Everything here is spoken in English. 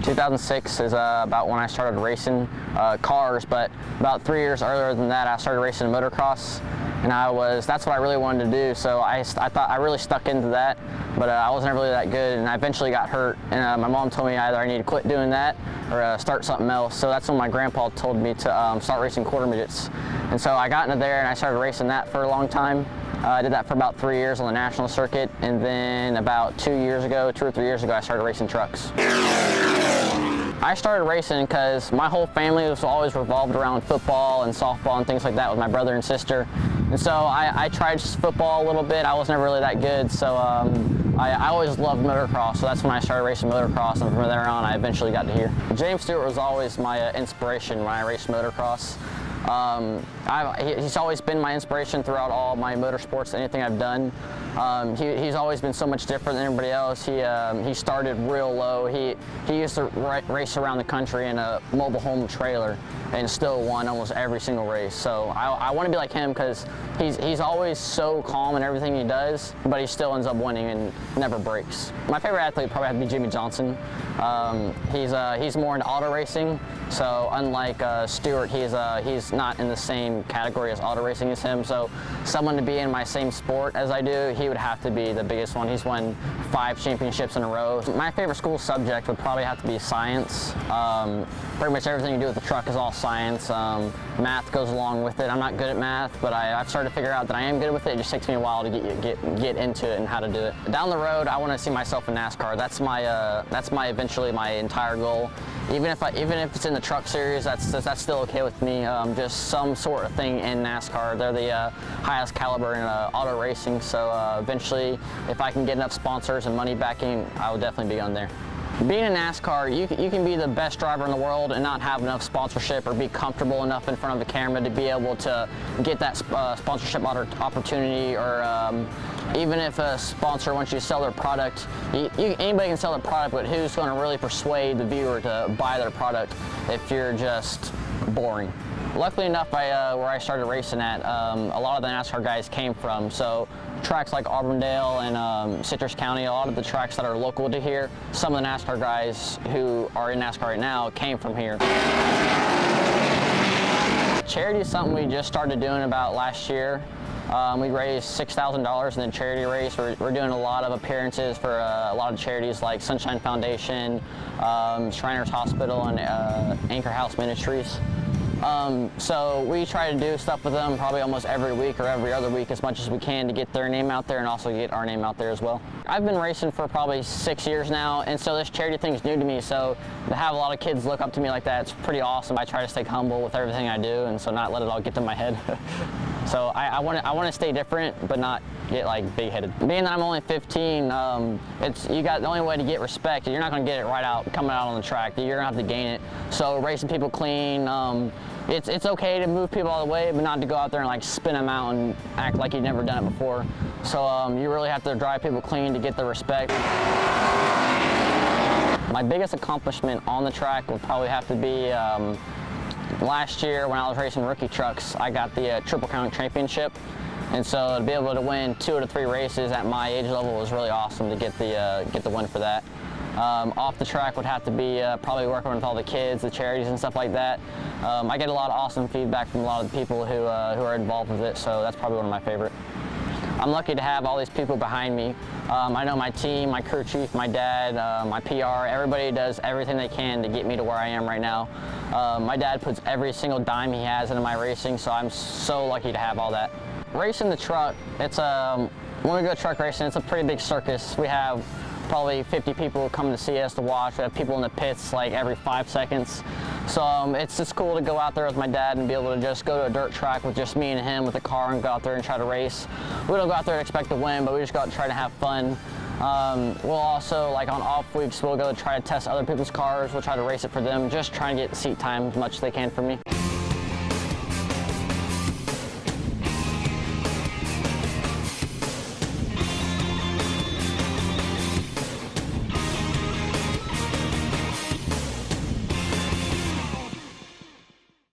2006 is about when I started racing cars, but about 3 years earlier than that, I started racing motocross, and that's what I really wanted to do. So I thought I really stuck into that, but I wasn't really that good, and I eventually got hurt. And my mom told me either I need to quit doing that or start something else. So that's when my grandpa told me to start racing quarter midgets. And so I got into there and I started racing that for a long time. I did that for about 3 years on the national circuit, and then about 2 or 3 years ago, I started racing trucks. I started racing because my whole family was always revolved around football and softball and things like that with my brother and sister. And so I tried football a little bit. I was never really that good, so I always loved motocross, so that's when I started racing motocross, and from there on I eventually got to here. James Stewart was always my inspiration when I raced motocross. He's always been my inspiration throughout all my motorsports, anything I've done. He's always been so much different than everybody else. He started real low. He used to race around the country in a mobile home trailer and still won almost every single race. So I want to be like him because he's always so calm in everything he does, but he still ends up winning and never breaks. My favorite athlete probably had to be Jimmy Johnson. He's more into auto racing, so unlike Stewart, he's not in the same category as auto racing as him. So someone to be in my same sport as I do, he would have to be the biggest one. He's won 5 championships in a row. My favorite school subject would probably have to be science. Pretty much everything you do with the truck is all science. Math goes along with it. I'm not good at math, but I've started to figure out that I am good with it. It just takes me a while to get into it and how to do it. Down the road, I want to see myself in NASCAR. That's eventually my entire goal. Even if it's in the truck series, that's still okay with me. Just some sort of thing in NASCAR. They're the highest caliber in auto racing. So eventually, if I can get enough sponsors and money backing, I will definitely be on there. Being in NASCAR, you can be the best driver in the world and not have enough sponsorship or be comfortable enough in front of the camera to be able to get that sponsorship opportunity, or even if a sponsor wants you to sell their product, anybody can sell their product, but who's going to really persuade the viewer to buy their product if you're just boring? Luckily enough, where I started racing at, a lot of the NASCAR guys came from. So tracks like Auburndale and Citrus County, a lot of the tracks that are local to here, some of the NASCAR guys who are in NASCAR right now came from here. Charity is something we just started doing about last year. We raised $6,000 in the charity race. We're doing a lot of appearances for a lot of charities like Sunshine Foundation, Shriners Hospital, and Anchor House Minnistries. So we try to do stuff with them probably almost every week or every other week as much as we can to get their name out there and also get our name out there as well. I've been racing for probably 6 years now, and so this charity thing is new to me, so to have a lot of kids look up to me like that, it's pretty awesome. I try to stay humble with everything I do, and so not let it all get to my head. So I want to stay different, but not get like big-headed. Being that I'm only 15, the only way to get respect, you're not going to get it right out coming out on the track. You're going to have to gain it. So racing people clean, it's okay to move people out of the way, but not to go out there and like spin them out and act like you've never done it before. So you really have to drive people clean to get the respect. My biggest accomplishment on the track would probably have to be last year when I was racing rookie trucks. I got the Triple Crown Championship, and so to be able to win 2 out of 3 races at my age level was really awesome to get the win for that. Off the track would have to be probably working with all the kids, the charities and stuff like that. I get a lot of awesome feedback from a lot of the people who are involved with it, so that's probably one of my favorite. I'm lucky to have all these people behind me. I know my team, my crew chief, my dad, my PR, everybody does everything they can to get me to where I am right now. My dad puts every single dime he has into my racing, so I'm so lucky to have all that. Racing the truck, when we go truck racing, it's a pretty big circus. We have probably 50 people coming to see us to watch. We have people in the pits like every 5 seconds. So it's just cool to go out there with my dad and be able to just go to a dirt track with just me and him with a car and go out there and try to race. We don't go out there and expect to win, but we just go out and try to have fun. We'll also, like on off weeks, we'll go try to test other people's cars. We'll try to race it for them, just trying to get seat time as much as they can for me.